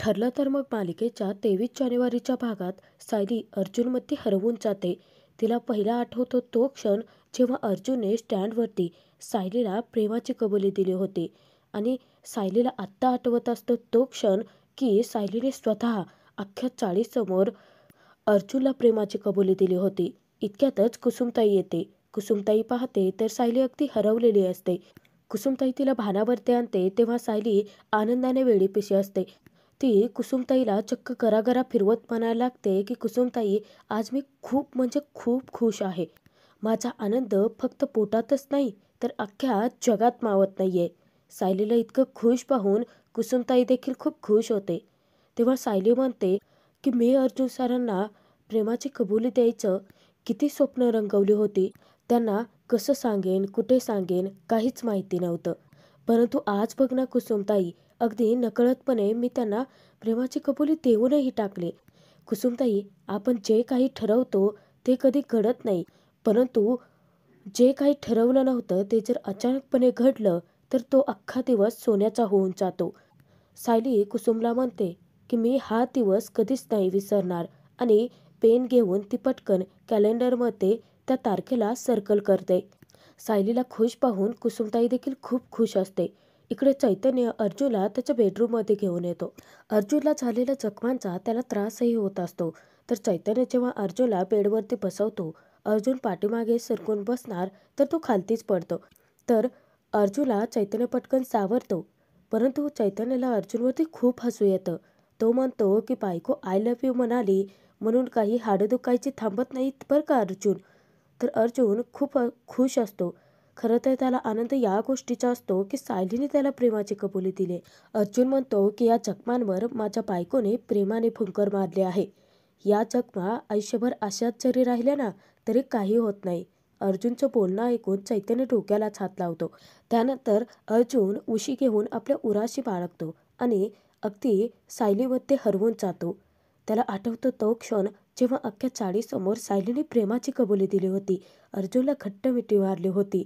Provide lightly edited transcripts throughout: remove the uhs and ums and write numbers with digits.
ठरलं तर मग मालिकेच्या 23 जानेवारीच्या भागात सायली अर्जुनमध्ये हरवून जाते. तिला पहिला आठवतो तो क्षण जेव्हा अर्जुनने स्टँडवरती सायलीला प्रेमाची कबुली दिली होती. आणि सायलीला आत्ता आठवत असतो तो क्षण की सायलीने स्वतः अख्ख्या चाळीसमोर अर्जुनला प्रेमाची कबुली दिली होती. इतक्यातच कुसुमताई येते. कुसुमताई पाहते तर सायली अगदी हरवलेली असते. कुसुमताई तिला भानावरती आणते तेव्हा सायली आनंदाने वेडीपिशी असते. ती कुसुमताईला चक्क गरागरा फिरवत म्हणायला लागते की कुसुमताई, आज मी खूप म्हणजे खूप खुश आहे. माझा आनंद फक्त पोटातच नाही तर अख्ख्या जगात मावत नाहीये. सायलीला इतकं खुश पाहून कुसुमताई देखील खूप खुश होते. तेव्हा सायली म्हणते की मी अर्जुन सरांना प्रेमाची कबुली द्यायचं किती स्वप्न रंगवली होती. त्यांना कसं सांगेन, कुठे सांगेन काहीच माहिती नव्हतं. परंतु आज बघ ना कुसुमताई, अगदी नकळतपणे मी त्यांना प्रेमाची कबुली देऊनही टाकले. कुसुमताई, आपण जे काही ठरवतो ते कधी घडत नाही. परंतु जे काही ठरवलं नव्हतं ते जर अचानकपणे घडलं तर तो अख्खा दिवस सोन्याचा होऊन जातो. सायली कुसुमला म्हणते की मी हा दिवस कधीच नाही विसरणार आणि पेन घेऊन ती पटकन कॅलेंडरमध्ये त्या तारखेला सर्कल करते. सायलीला खुश पाहून कुसुमताई देखील खूप खुश असते. इकडे चैतन्य अर्जुनला त्याच्या बेडरूममध्ये घेऊन येतो. अर्जुनला झालेल्या जखमांचा त्याला त्रासही होत असतो. तर चैतन्य जेव्हा अर्जुनला बेडवरती बसवतो, अर्जुन पाठीमागे सरकून बसणार तर तो खालतीच पडतो. तर अर्जुनला चैतन्य पटकन सावरतो. परंतु चैतन्याला अर्जुनवरती खूप हसू येतं. तो म्हणतो की बायको आय लव्ह यू म्हणाली म्हणून काही हाडं दुखायची थांबत नाहीत बरं का अर्जुन. तर अर्जुन खूप खुश असतो. खरं तर त्याला आनंद या गोष्टीचा असतो की सायलीने त्याला प्रेमाची कबुली दिली. अर्जुन म्हणतो की या जखमांवर माझ्या बायकोने प्रेमाने फुंकर मारले आहे. या जखमा आयुष्यभर अशाच जरी राहिल्या ना तरी काही होत नाही. अर्जुनचं बोलणं ऐकून चैतन्य डोक्यालाच हात लावतो. त्यानंतर अर्जुन उशी घेऊन आपल्या उराशी बाळगतो आणि अगदी सायलीमध्ये हरवून जातो. त्याला आठवतो तो क्षण जेव्हा अख्ख्या चाळीसमोर सायलीने प्रेमाची कबुली दिली होती. अर्जुनला घट्ट मिठी मारली होती.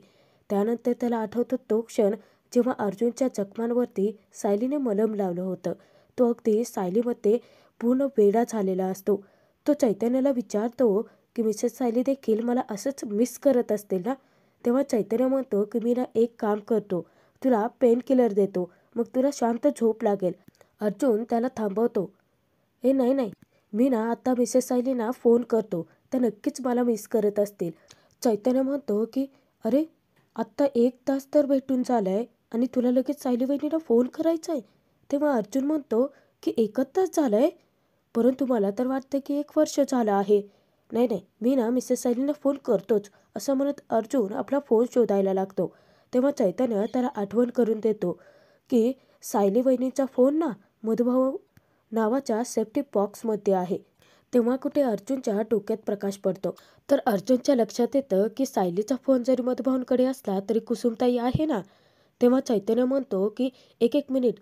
त्यानंतर त्याला आठवतो तो क्षण जेव्हा अर्जुनच्या जखमांवरती सायलीने मलम लावलं होतं. तो अगदी सायलीमध्ये पूर्ण वेडा झालेला असतो. तो चैतन्याला विचारतो की मिसेस सायली देखील मला असंच मिस करत असतील ना. तेव्हा चैतन्य म्हणतो की मी ना एक काम करतो, तुला पेन किलर देतो, मग तुला शांत झोप लागेल. अर्जुन त्याला थांबवतो. नाही नाही, मी ना आता मिसेस सायलींना फोन करतो, त्या नक्कीच मला मिस करत असतील. चैतन्य म्हणतो की अरे, आत्ता 1 तास तर भेटून झालाय आणि तुला लगेच सायली वहिनीला फोन करायचा आहे. तेव्हा अर्जुन म्हणतो की 1च तास झालाय, परंतु मला तर वाटतं की 1 वर्ष झालं आहे. नाही नाही, मी ना मिसेस सायलींना फोन करतोच, असं म्हणत अर्जुन आपला फोन शोधायला लागतो. तेव्हा चैतन्य त्याला आठवण करून देतो की सायली वहिनीचा फोन ना मधुभाऊ नावाच्या सेफ्टी बॉक्समध्ये आहे. तेव्हा कुठे अर्जुनच्या डोक्यात प्रकाश पडतो. तर अर्जुनच्या लक्षात येतं की सायलीचा फोन जरी मधुभाऊंकडे असला तरी कुसुमताई आहे ना. तेव्हा चैतन्य म्हणतो की एक एक मिनिट,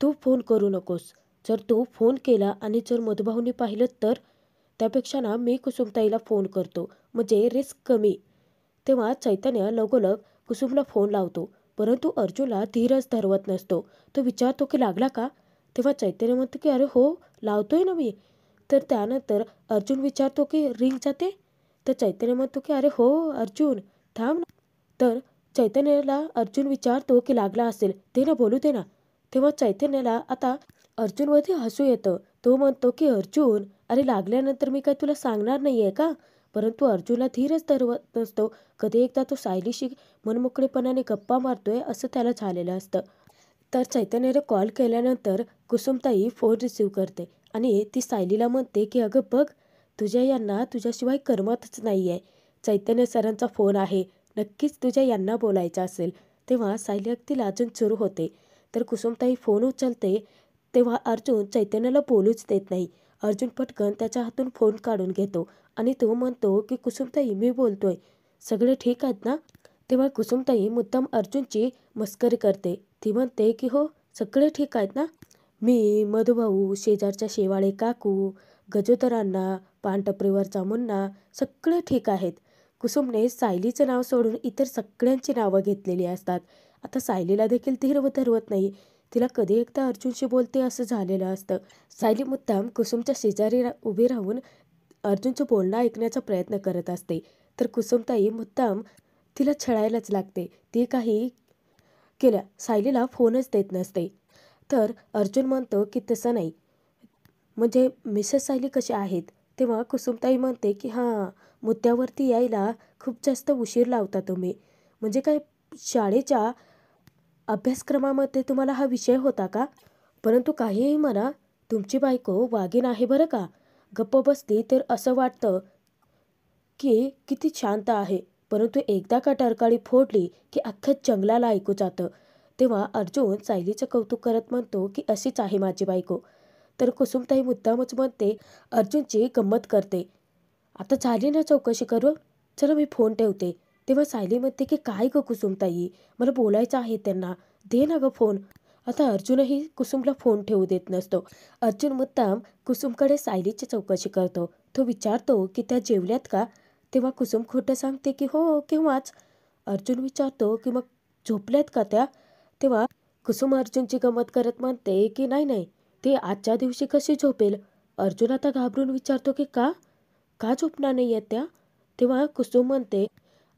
तू फोन करू नकोस. जर तू फोन केला आणि जर मधुभाऊंनी पाहिलं तर, त्यापेक्षा ना मी कुसुमताईला फोन करतो, म्हणजे रिस्क कमी. तेव्हा चैतन्य लगोलग कुसुमला फोन लावतो. परंतु अर्जुनला धीरच धरवत नसतो. तो विचारतो की लागला का. तेव्हा चैतन्य म्हणतो की अरे हो, लावतोय ना मी. तर त्यानंतर अर्जुन विचारतो की रिंग जाते. तर चैतन्य म्हणतो की अरे हो अर्जुन, थांब ना. तर चैतन्याला अर्जुन विचारतो की लागला असेल, दे ना बोलू दे ना. तेव्हा चैतन्याला आता अर्जुनवरती हसू येतं. तो म्हणतो की अर्जुन, अरे लागल्यानंतर मी काय तुला सांगणार नाही आहे का. परंतु अर्जुनला धीरच धरवत नसतो. कधी एकदा तो सायलीशी मनमोकळेपणाने गप्पा मारतोय असं त्याला झालेलं असतं. तर चैतन्याने कॉल केल्यानंतर कुसुमताई फोन रिसीव्ह करते आणि ती सायलीला म्हणते की अगं बघ, तुझ्या यांना तुझ्याशिवाय करमतच नाही आहे. चैतन्य सरांचा फोन आहे, नक्कीच तुझ्या यांना बोलायचं असेल. तेव्हा सायली अगदी लाजून सुरू होते. तर कुसुमताई फोन उचलते. तेव्हा अर्जुन चैतन्याला बोलूच देत नाही. अर्जुन पटकन त्याच्या हातून फोन काढून घेतो आणि तो म्हणतो की कुसुमताई मी बोलतोय, सगळे ठीक आहेत ना. तेव्हा कुसुमताई मुद्दाम अर्जुनची मस्करी करते. ती म्हणते की हो, सगळे ठीक आहेत ना. मी, मधुभाऊ, शेजारच्या शेवाळे काकू, गजोदरांना, पानटपरीवरचा मुन्ना सगळे ठीक आहेत. कुसुमने सायलीचं नाव सोडून इतर सगळ्यांची नावं घेतलेली असतात. आता सायलीला देखील धीर धरवत नाही. तिला कधी एकदा अर्जुनशी बोलते असं झालेलं असतं. सायली मुद्दाम कुसुमच्या शेजारी उभी राहून अर्जुनचं बोलणं ऐकण्याचा प्रयत्न करत असते. तर कुसुमताई मुद्दाम तिला छळायलाच लागते. ती काही केल्या सायलीला फोनच देत नसते. तर अर्जुन म्हणतो की तसं नाही, म्हणजे मिसेस सायली कशा आहेत. तेव्हा कुसुमताई म्हणते की हां, मुद्द्यावरती यायला खूप जास्त उशीर लावता तुम्ही. म्हणजे काय शाळेच्या अभ्यासक्रमामध्ये तुम्हाला हा विषय होता का? परंतु काहीही म्हणा, तुमची बायको वाघीण आहे बरं का. गप्प बसली तर असं वाटतं की किती शांत आहे. परंतु एकदा का टरकाळी फोडली की अख्ख्या जंगलाला ऐकू जातं. तेव्हा अर्जुन सायलीचं कौतुक करत म्हणतो की अशीच आहे माझी बायको. तर कुसुमताई मुद्दामच म्हणते, अर्जुनची गंमत करते. आता झाली ना चौकशी करू? चला मी फोन ठेवते. तेव्हा सायली म्हणते की काय गं कुसुमताई, मला बोलायचं आहे त्यांना. दे ना गं फोन. आता अर्जुनही कुसुमला फोन ठेवू देत नसतो. अर्जुन मुद्दाम कुसुमकडे सायलीची चौकशी करतो. तो विचारतो की त्या जेवल्यात का? तेव्हा कुसुम खोटं सांगते की हो, केव्हाच. अर्जुन विचारतो की मग झोपल्यात का त्या? तेव्हा कुसुम अर्जुनची गंमत करत म्हणते की नाही नाही, ती आजच्या दिवशी कशी झोपेल? अर्जुन आता घाबरून विचारतो की का? का झोपणार नाही आहेत त्या? तेव्हा कुसुम म्हणते,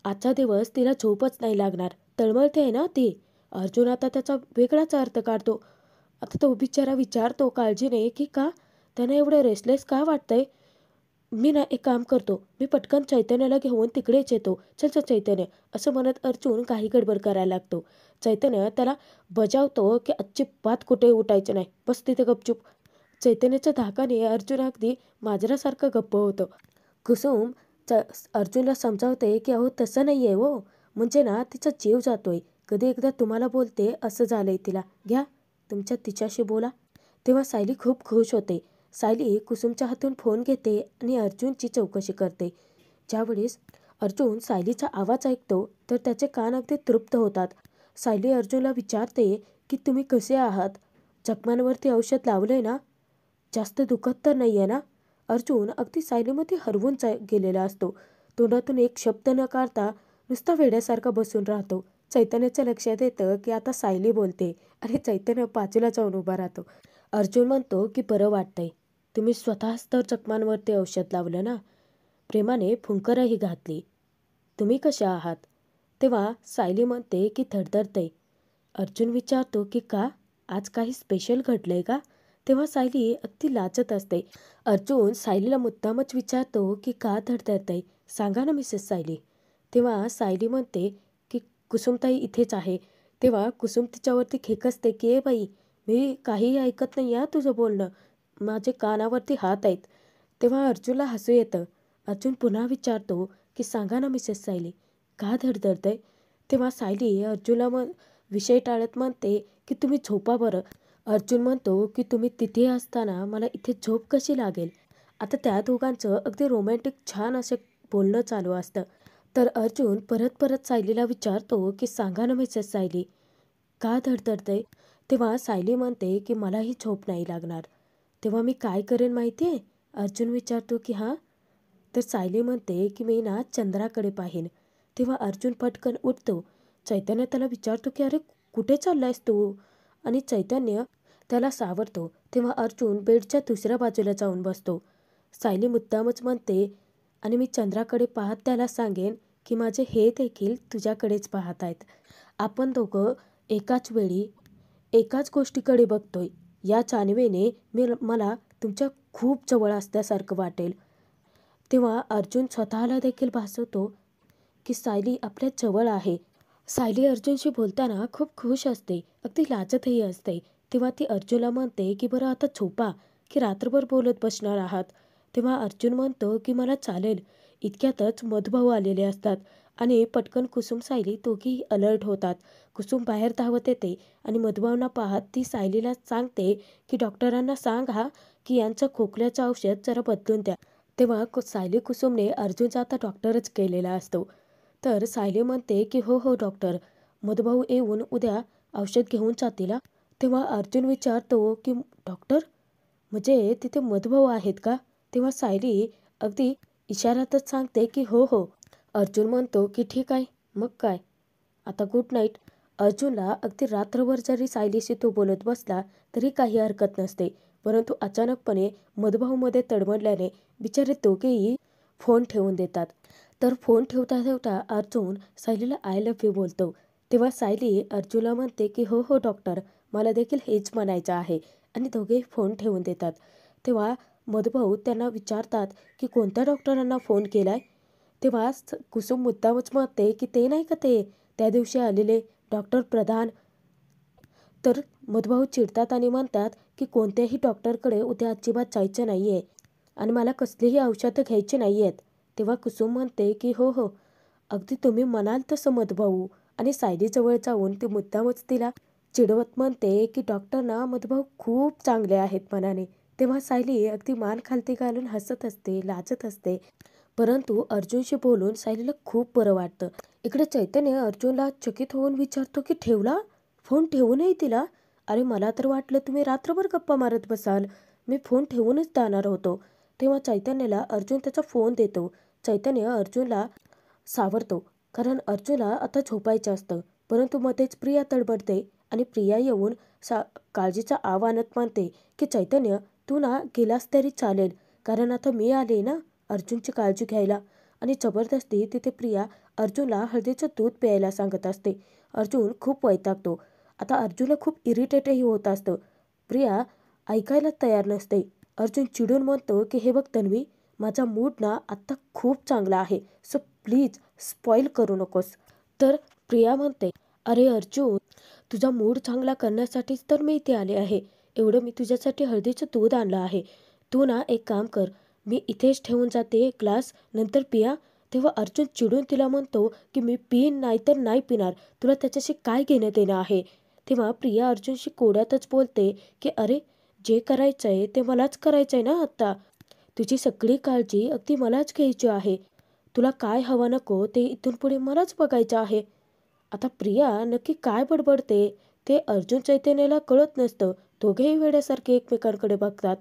आजचा दिवस तिला झोपच नाही लागणार. तळमळते आहे ना ती. अर्जुन आता त्याचा वेगळाच अर्थ काढतो. आता तो बिचारा विचारतो काळजीने की का? त्यांना एवढं रेस्टलेस का वाटतंय? मी ना एक काम करतो, मी पटकन चैतन्याला घेऊन तिकडेच येतो. चल चल चैतन्य, असं म्हणत अर्जुन काही गडबड करायला लागतो. चैतन्य त्याला बजावतो की अजिबात कुठे उठायचं नाही, बस तिथे गपचूप. चैतन्याच्या धाकाने अर्जुन अगदी मांजरासारखं गप्प होतं. कुसुम च अर्जुनला समजावते की अहो तसं नाही आहे हो, म्हणजे ना तिचा जीव जातोय. कधी एकदा तुम्हाला बोलते असं झालंय तिला. घ्या तुमच्या तिच्याशी बोला. तेव्हा सायली खूप खुश होते. सायली कुसुमच्या हातून फोन घेते आणि अर्जुनची चौकशी करते. ज्यावेळेस अर्जुन सायलीचा आवाज ऐकतो तर त्याचे कान अगदी तृप्त होतात. सायली अर्जुनला विचारते की तुम्ही कसे आहात? जखमांवरती औषध लावलंय ना? जास्त दुखत तर नाही आहे ना? अर्जुन अगदी सायलीमध्ये हरवून गेलेला असतो. तोंडातून एक शब्द न काढता नुसता वेड्यासारखा बसून राहतो. चैतन्याच्या लक्षात येतं की आता सायली बोलते आणि चैतन्य बाजूला जाऊन उभा राहतो. अर्जुन म्हणतो की बरं वाटतंय. तुम्ही स्वतःच तर जखमांवरती औषध लावलं ना? प्रेमाने फुंकरही घातली. तुम्ही कशा आहात? तेव्हा सायली म्हणते की धडधडतंय. अर्जुन विचारतो की का? आज काही स्पेशल घडलंय का? तेव्हा सायली अगदी लाजत असते. अर्जुन सायलीला मुद्दामच विचारतो की का धडधडतंय? सांगा ना मिसेस सायली. तेव्हा सायली म्हणते की कुसुमताई इथेच आहे. तेव्हा कुसुम तिच्यावरती खेकसते की ए बाई, मी काहीही ऐकत नाही तुझं बोलणं. माझे कानावरती हात आहेत. तेव्हा अर्जुनला हसू येतं. अर्जुन पुन्हा विचारतो की सांगा ना मिसेस सायली, का धडधडतंय? तेव्हा सायली अर्जुनला विषय टाळत म्हणते की तुम्ही झोपा बरं. अर्जुन म्हणतो की तुम्ही तिथे असताना मला इथे झोप कशी लागेल? आता त्या दोघांचं अगदी रोमॅन्टिक छान असं बोलणं चालू असतं. तर अर्जुन परत परत सायलीला विचारतो की सांगा ना मिसेस सायली, का धडधडतंय? तेव्हा सायली म्हणते की मलाही झोप नाही लागणार. तेव्हा मी काय करेन माहिती आहे? अर्जुन विचारतो की हां? तर सायली म्हणते की मी ना चंद्राकडे पाहीन. तेव्हा अर्जुन पटकन उठतो. चैतन्य त्याला विचारतो की अरे कुठे चाललायस तू? आणि चैतन्य त्याला सावरतो. तेव्हा अर्जुन बेडच्या दुसऱ्या बाजूला जाऊन बसतो. सायली मुद्दामच म्हणते आणि मी चंद्राकडे पाहत त्याला सांगेन की माझे हे देखील तुझ्याकडेच पाहत आहेत. आपण दोघं एकाच वेळी एकाच गोष्टीकडे बघतोय. या जाणीवेने मला तुमच्या खूप जवळ असल्यासारखं वाटेल. तेव्हा अर्जुन स्वतःला देखील भासवतो की सायली आपल्या जवळ आहे. सायली अर्जुनशी बोलताना खूप खुश असते, अगदी लाजतही असते. तेव्हा ती अर्जुनला म्हणते की बरं आता झोपा की रात्रभर बोलत बसणार आहात? तेव्हा अर्जुन म्हणतो की मला चालेल. इतक्यातच मधुभाऊ आलेले असतात आणि पटकन कुसुम सायली दोघीही अलर्ट होतात. कुसुम बाहेर धावत येते आणि मधुभाऊंना पाहत ती सायलीला सांगते की डॉक्टरांना सांगा की यांचं खोकल्याचं औषध जरा बदलून द्या. तेव्हा सायली कुसुमने अर्जुनचा आता डॉक्टरच केलेला असतो. तर सायली म्हणते की हो हो डॉक्टर, मधुभाऊ येऊन उद्या औषध घेऊन जातील. तेव्हा अर्जुन विचारतो की डॉक्टर, म्हणजे तिथे मधुभाऊ आहेत का? तेव्हा सायली अगदी इशाऱ्यातच सांगते की हो हो. अर्जुन म्हणतो की ठीक आहे, मग काय, आता गुड नाईट. अर्जुनला अगदी रात्रभर जरी सायलीशी तो बोलत बसला तरी काही हरकत नसते. परंतु अचानकपणे मधुभाऊमध्ये तडमडल्याने बिचारे दोघेही फोन ठेवून देतात. तर फोन ठेवता ठेवता अर्जुन सायलीला आय लव्ह यू बोलतो. तेव्हा सायली अर्जुनला म्हणते की हो हो डॉक्टर, मला देखील हेच म्हणायचं आहे, आणि दोघेही फोन ठेवून देतात. तेव्हा मधुभाऊ त्यांना विचारतात की कोणत्या डॉक्टरांना फोन केलाय. तेव्हा कुसुम मुद्दामच म्हणते की ते नाही का ते त्या दिवशी आलेले डॉक्टर प्रधान. तर मधुभाऊ चिडतात आणि म्हणतात की कोणत्याही डॉक्टरकडे उद्या अजिबात जायचं नाही आहे आणि मला कसलीही औषधं घ्यायची नाही आहेत. तेव्हा कुसुम म्हणते की हो हो, अगदी तुम्ही म्हणाल तसं मधुभाऊ, आणि सायलीजवळ जाऊन ती मुद्दामच तिला चिडवत म्हणते की डॉक्टर ना मधुभाऊ खूप चांगले आहेत मनाने. तेव्हा सायली अगदी मान खालती घालून हसत असते, लाजत असते. परंतु अर्जुनशी बोलून सायलीला खूप बरं वाटतं. इकडे चैतन्य अर्जुनला चकित होऊन विचारतो की ठेवला फोन, ठेवूनही दिला? अरे मला तर वाटलं तुम्ही रात्रभर गप्पा मारत बसाल, मी फोन ठेवूनच जाणार होतो. तेव्हा चैतन्याला अर्जुन त्याचा फोन देतो. चैतन्य अर्जुनला सावरतो कारण अर्जुनला आता झोपायचं असतं. परंतु मध्येच प्रिया तडबडते आणि प्रिया येऊन काळजीचा आव्हानात म्हणते की चैतन्य, तू ना गेलास तरी चालेल, कारण आता मी आले ना अर्जुनची काळजी घ्यायला. आणि जबरदस्ती तिथे प्रिया अर्जुनला हळदीचं दूध प्यायला सांगत असते. अर्जुन खूप वैतागतो. आता अर्जुनला खूप इरिटेटही होत असतं. प्रिया ऐकायला तयार नसते. अर्जुन चिडून म्हणतो की हे बघ तन्वी, माझा मूड ना आत्ता खूप चांगला आहे, सो प्लीज स्पॉईल करू नकोस. तर प्रिया म्हणते, अरे अर्जुन, तुझा मूड चांगला करण्यासाठीच तर मी इथे आले आहे. एवढं मी तुझ्यासाठी हळदीचं दूध आणलं आहे. तू ना एक काम कर, मी इथेच ठेवून जाते एक ग्लास, नंतर पिया. तेव्हा अर्जुन चिडून तिला म्हणतो की मी पिईन नाही तर नाही पिणार, तुला त्याच्याशी काय घेणं देणं आहे. तेव्हा प्रिया अर्जुनशी कोड्यातच बोलते की अरे, जे करायचं आहे ते मलाच करायचं आहे ना आत्ता. तुझी सगळी काळजी अगदी मलाच घ्यायची आहे. तुला काय हवं नको ते इथून पुढे मलाच बघायचं आहे. आता प्रिया नक्की काय बडबडते ते अर्जुन चैतन्याला कळत नसतं. दोघेही वेड्यासारखे एकमेकांकडे बघतात.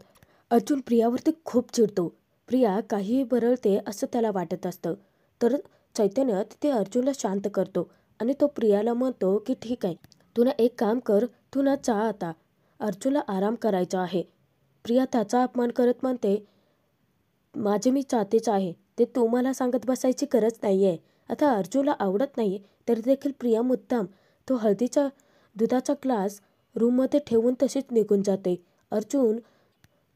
अर्जुन प्रियावरती खूप चिडतो. प्रिया काहीही बरळते असं त्याला वाटत असतं. तर चैतन्य तिथे अर्जुनला शांत करतो आणि तो प्रियाला म्हणतो की ठीक आहे, तू ना एक काम कर, तू ना जा आता, अर्जुनला आराम करायचा आहे. प्रिया त्याचा अपमान करत म्हणते, माझे मी चाहतेच आहे, ते तू मला सांगत बसायची गरज नाही आहे. आता अर्जुनला आवडत नाही तरी देखील प्रिया मुद्दाम तो हळदीचा दुधाचा ग्लास रूममध्ये ठेवून तशीच निघून जाते. अर्जुन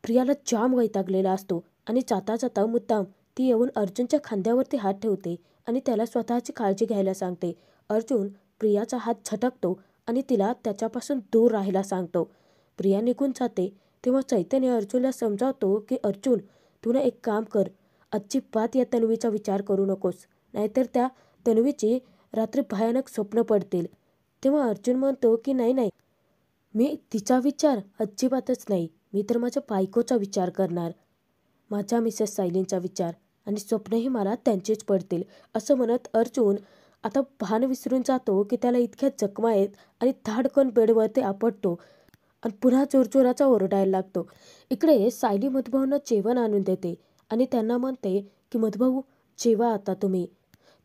प्रियाला जाम वैतागलेला असतो आणि जाता जाता मुद्दाम ती येऊन अर्जुनच्या खांद्यावरती हात ठेवते आणि त्याला स्वतःची काळजी घ्यायला सांगते. अर्जुन प्रियाचा हात झटकतो आणि तिला त्याच्यापासून दूर राहायला सांगतो. प्रिया निघून जाते. तेव्हा चैतन्य अर्जुनला समजावतो की अर्जुन, तू ना एक काम कर, अजिबात या तन्वीचा विचार करू नकोस, नाहीतर त्या तन्वीची रात्री भयानक स्वप्न पडतील. तेव्हा अर्जुन म्हणतो की नाही नाही, मी तिचा विचार अजिबातच नाही, मी तर माझ्या बायकोचा विचार करणार, माझ्या मिसेस सायलींचा विचार, आणि स्वप्नही मला त्यांचेच पडतील. असं म्हणत अर्जुन आता भान विसरून जातो की त्याला इतक्या जखमा आहेत आणि धाडकन बेडवरती आपटतो आणि पुन्हा जोरजोराचा ओरडायला लागतो. इकडे सायली मधुभाऊंना जेवण आणून देते आणि त्यांना म्हणते की मधुभाऊ, जेवा आता तुम्ही,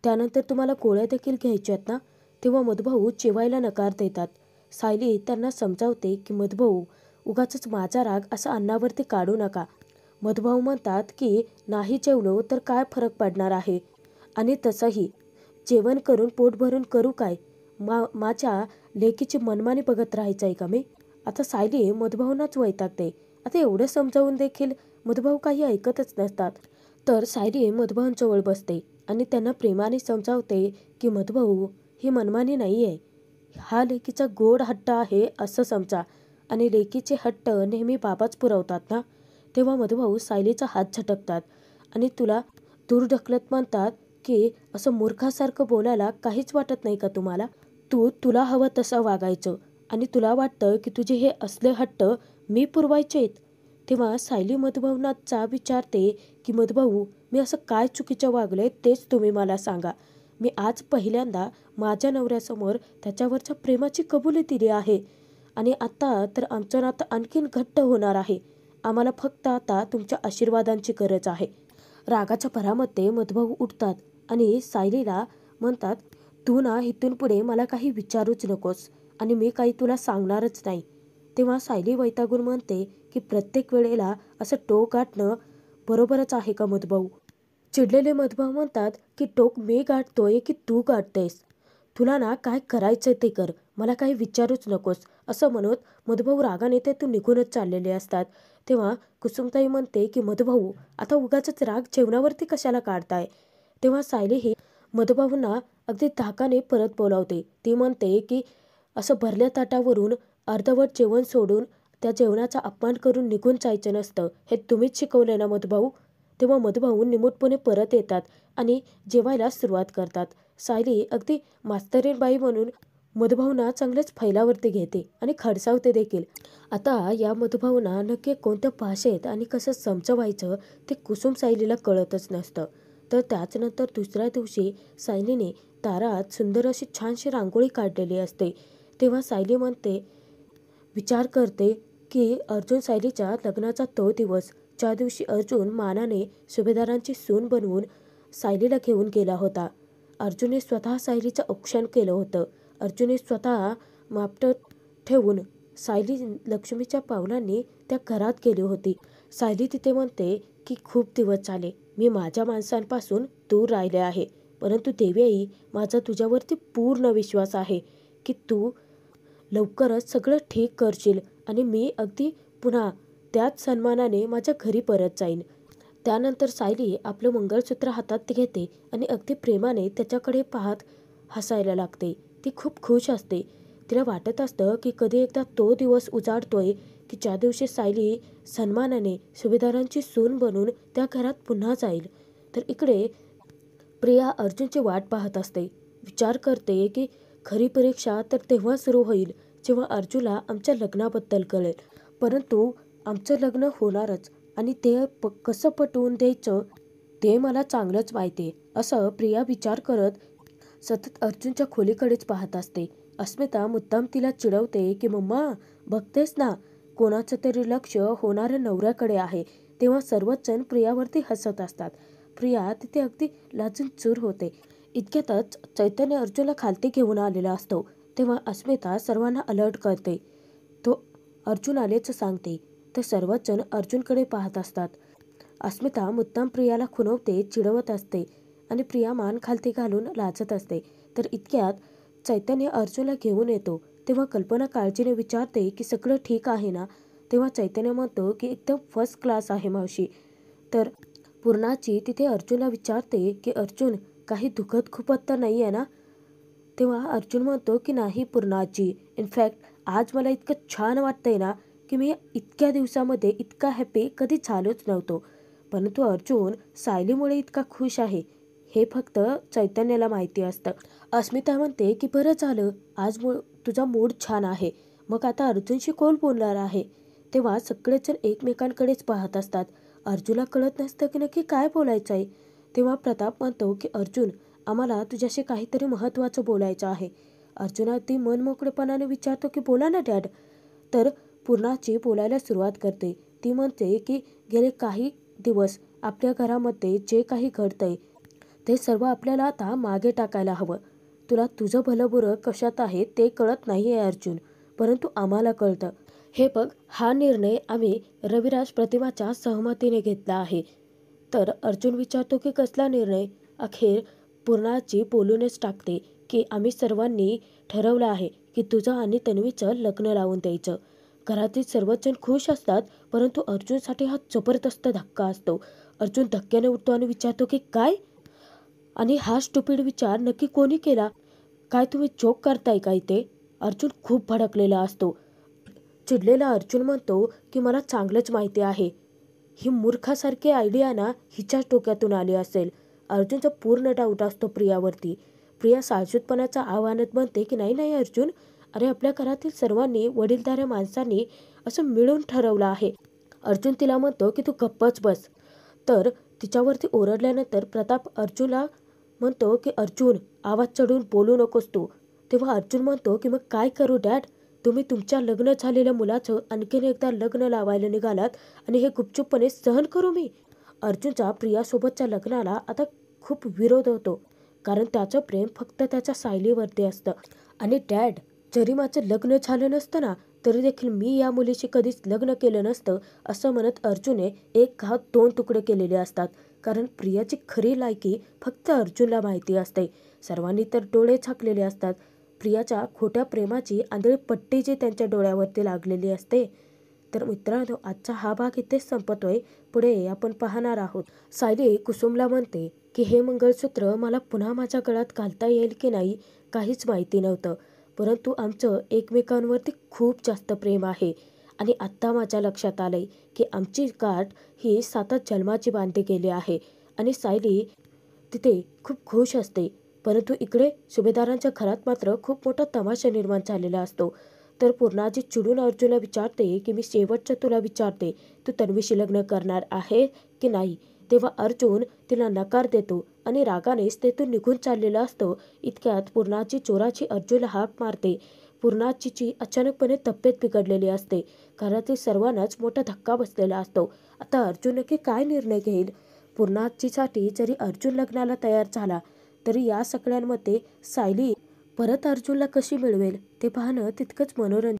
त्यानंतर तुम्हाला गोळ्या देखील घ्यायच्या आहेत ना. तेव्हा मधुभाऊ जेवायला नकार देतात. सायली त्यांना समजावते की मधुभाऊ, उगाचच माझा राग असा अन्नावरती काढू नका. मधुभाऊ म्हणतात की नाही जेवलो तर काय फरक पडणार आहे, आणि तसंही जेवण करून पोट भरून करू काय, माझ्या लेकीची मनमानी बघत राहायचं आहे का मी. आता सायली मधुभाऊंनाच वैतागते. आता एवढं समजावून देखील मधुभाऊ काही ऐकतच नसतात. तर सायली मधुभाऊंजवळ बसते आणि त्यांना प्रेमाने समजावते की मधुभाऊ, ही मनमानी नाही आहे, हा लेकीचा गोड हट्ट आहे असं समजा, आणि लेकीचे हट्ट नेहमी बाबाच पुरवतात ना. तेव्हा मधुभाऊ सायलीचा हात झटकतात आणि तुला दूर ढकलत म्हणतात की असं मूर्खासारखं बोलायला काहीच वाटत नाही का तुम्हाला. तुला हवं तसं वागायचं आणि तुला वाटतं की तुझे हे असले हट्ट मी पुरवायचेत. तेव्हा सायली मधुभाऊंना विचारते की मधुभाऊ, मी असं काय चुकीचं वागले तेच तुम्ही मला सांगा. मी आज पहिल्यांदा माझ्या नवऱ्यासमोर त्याच्यावरच्या प्रेमाची कबुली दिली आहे, आणि आता तर आमचं नातं आणखीन घट्ट होणार आहे. आम्हाला फक्त आता तुमच्या आशीर्वादांची गरज आहे. रागाच्या भरामध्ये मधुभाऊ उठतात आणि सायलीला म्हणतात, तू ना इथून पुढे मला काही विचारूच नकोस आणि मी काही तुला सांगणारच नाही. तेव्हा सायली वैतागून म्हणते की प्रत्येक वेळेला असं टोक गाठणं बरोबरच आहे का मधुभाऊ? चिडलेले मधुभाऊ म्हणतात की टोक मी गाठतोय की तू गाठतेस? तुला ना काय करायचंय ते कर, मला काही विचारूच नकोस, असं म्हणत मधुभाऊ रागाने तेथून निघूनच चाललेले असतात. तेव्हा कुसुमताई म्हणते की मधुभाऊ आता उगाचच राग जेवणावरती कशाला काढताय? तेव्हा सायली ही मधुभाऊंना अगदी धाकाने परत बोलावते. ती म्हणते की असं भरल्या ताटावरून अर्धवट जेवण सोडून त्या जेवणाचा अपमान करून निघून जायचं नसतं, हे तुम्हीच शिकवले ना मधुभाऊ? तेव्हा मधुभाऊ निमूटपणे परत येतात आणि जेवायला सुरुवात करतात. सायली अगदी मास्तरीणबाई म्हणून मधुभाऊंना चांगलेच फैलावरती घेते आणि खडसावते देखील. आता या मधुभाऊंना नक्की कोणत्या भाषेत आणि कसं समजवायचं ते कुसुम सायलीला कळतच नसतं. तर त्याचनंतर दुसऱ्या दिवशी सायलीने दारात सुंदर अशी छानशी रांगोळी काढलेली असते. तेव्हा सायली म्हणते, विचार करते की अर्जुन सायलीच्या लग्नाचा तो दिवस, ज्या दिवशी अर्जुन मानाने सुभेदारांची सून बनवून सायलीला घेऊन गेला होता. अर्जुनने स्वतः सायलीचं औक्षण केलं होतं. अर्जुनने स्वतः मापटं ठेवून सायली लक्ष्मीच्या पावलांनी त्या घरात गेली होती. सायली तिथे म्हणते की खूप दिवस झाले मी माझ्या माणसांपासून दूर राहिले आहे, परंतु देवी आई माझा तुझ्यावरती पूर्ण विश्वास आहे की तू लवकरच सगळं ठीक करशील आणि मी अगदी पुन्हा त्याच सन्मानाने माझ्या घरी परत जाईन. त्यानंतर सायली आपलं मंगळसूत्र हातात घेते आणि अगदी प्रेमाने त्याच्याकडे पाहत हसायला लागते. ती खूप खुश असते. तिला वाटत असतं की कधी एकदा तो दिवस उजाडतोय की ज्या दिवशी सायली सन्मानाने सुभेदारांची सून बनून त्या घरात पुन्हा जाईल. तर इकडे प्रिया अर्जुनची वाट पाहत असते. विचार करते की खरी परीक्षा तर तेव्हा सुरू होईल जेव्हा अर्जुनला आमच्या लग्नाबद्दल कळेल. परंतु आमचं लग्न होणारच आणि ते कसं पटवून द्यायचं ते मला चांगलंच माहिती आहे, असं प्रिया विचार करत सतत अर्जुनच्या खोलीकडेच पाहत असते. अस्मिता मुद्दाम तिला चिडवते की मम्मा बघतेस ना, कोणाचं तरी लक्ष होणाऱ्या नवऱ्याकडे आहे. तेव्हा सर्वच जण प्रियावरती हसत असतात. प्रिया तिथे अगदी लाजून चूर होते. इतक्यातच चैतन्य अर्जुनला खालती घेऊन आलेला असतो. तेव्हा अस्मिता सर्वांना अलर्ट करते. तो अर्जुन आल्याचं सांगते. तर सर्वच जण अर्जुनकडे पाहत असतात. अस्मिता मुद्दाम प्रियाला खुणवते, चिडवत असते आणि प्रिया मान खालती घालून लाजत असते. तर इतक्यात चैतन्य अर्जुनला घेऊन येतो. तेव्हा कल्पना काळजीने विचारते की सगळं ठीक आहे ना? तेव्हा चैतन्य म्हणतो की एकदम फर्स्ट क्लास आहे मावशी. तर पूर्णाची तिथे अर्जुनला विचारते की अर्जुन काही दुखत खुपत तर नाही आहे ना? तेव्हा अर्जुन म्हणतो की नाही पूर्णाजी, इनफॅक्ट आज मला इतकं छान वाटतंय ना की मी इतक्या दिवसामध्ये इतका हॅपी कधी झालोच नव्हतो. परंतु अर्जुन सायलीमुळे इतका खुश आहे हे फक्त चैतन्याला माहिती असतं. अस्मिता म्हणते की बरं झालं आज तुझा मूड छान आहे, मग आता अर्जुनशी कोण बोलणार आहे? तेव्हा सगळेजण एकमेकांकडेच पाहत असतात. अर्जुनला कळत नसतं की नक्की काय बोलायचं आहे. तेव्हा प्रताप म्हणतो की अर्जुन आम्हाला तुझ्याशी काहीतरी महत्त्वाचं बोलायचं आहे. अर्जुना ती मनमोकळेपणाने विचारतो की बोला ना डॅड. तर पूर्णाची बोलायला सुरुवात करते. ती म्हणते की गेले काही दिवस आपल्या घरामध्ये जे काही घडतंय ते सर्व आपल्याला आता मागे टाकायला हवं. तुला तुझं भलं बुरं कशात आहे ते कळत नाही आहे अर्जुन, परंतु आम्हाला कळतं. हे बघ, हा निर्णय आम्ही रविराज प्रतिमाच्या सहमतीने घेतला आहे. तर अर्जुन विचारतो की कसला निर्णय? अखेर पूर्णाची बोलूनच टाकते की आम्ही सर्वांनी ठरवलं आहे की तुझं आणि तन्वीचं लग्न लावून द्यायचं. घरातील सर्वच जण खुश असतात, परंतु अर्जुनसाठी हा जबरदस्त धक्का असतो. अर्जुन धक्क्याने उठतो आणि विचारतो की काय? आणि हा स्टुपिड विचार नक्की कोणी केला? काय तुम्ही जोक करताय का इथे? अर्जुन खूप भडकलेला असतो. चिडलेला अर्जुन म्हणतो की मला चांगलंच माहिती आहे, ही मूर्खासारखी आयडिया ना हिच्याच डोक्यातून आली असेल. अर्जुनचा पूर्ण डाऊट असतो प्रियावरती. प्रिया साळसूदपणाचा आव्हानात म्हणते की नाही नाही अर्जुन, अरे आपल्या घरातील सर्वांनी वडीलधाऱ्या माणसांनी असं मिळून ठरवलं आहे. अर्जुन तिला म्हणतो की तू गप्पच बस. तर तिच्यावरती ओरडल्यानंतर प्रताप अर्जुनला म्हणतो की अर्जुन आवाज चढवून बोलू नकोस तू. तेव्हा अर्जुन म्हणतो की मग काय करू डॅड? तुम्ही तुमच्या लग्न झालेल्या मुलाचं आणखीन एकदा लग्न लावायला निघालात आणि हे गुपचूपपणे सहन करू मी? अर्जुनचा प्रियासोबतच्या लग्नाला आता खूप विरोध होतो. कारण त्याचं प्रेम फक्त त्याच्या सायलीवरती असतं. आणि डॅड, जरी माझं लग्न झालं नसतं ना, तरी देखील मी या मुलीशी कधीच लग्न केलं नसतं असं म्हणत अर्जुनने एक घात दोन तुकडे केलेले असतात. कारण प्रियाची खरी लायकी फक्त अर्जुनला माहिती असते. सर्वांनी तर डोळे झाकलेले असतात. प्रियाच्या खोट्या प्रेमाची आंधळी पट्टी जी त्यांच्या डोळ्यावरती लागलेली असते. तर मित्रांनो, आजचा हा भाग इथेच संपतोय. पुढे आपण पाहणार आहोत. सायली कुसुमला म्हणते की हे मंगळसूत्र मला पुन्हा माझ्या गळ्यात घालता येईल की नाही काहीच माहिती नव्हतं, परंतु आमचं एकमेकांवरती खूप जास्त प्रेम आहे. आणि आत्ता माझ्या लक्षात आलंय की आमची गाठ ही 7 जन्माची बांधली गेली आहे. आणि सायली तिथे खूप खुश असते. परंतु इकडे सुभेदारांच्या घरात मात्र खूप मोठा तमाशा निर्माण झालेला असतो. तर पूर्णाजी चिडून अर्जुनला विचारते की मी शेवटचं तुला विचारते, तू तन्वीशी लग्न करणार आहे की नाही? तेव्हा अर्जुन तिला नकार देतो आणि रागानेच तेथून निघून चाललेला असतो. इतक्यात पूर्णाची जोराची अर्जुनला हाक मारते. पूर्णाजीची अचानकपणे तब्येत बिघडलेली असते. घरातील सर्वांनाच मोठा धक्का बसलेला असतो. आता अर्जुन नक्की काय निर्णय घेईल? पूर्णाजीसाठी जरी अर्जुन लग्नाला तयार झाला तरी या सगळ्यांमध्ये सायली परत अर्जुनला कशी मिळवेल ते पाहणं तितकंच मनोरंजन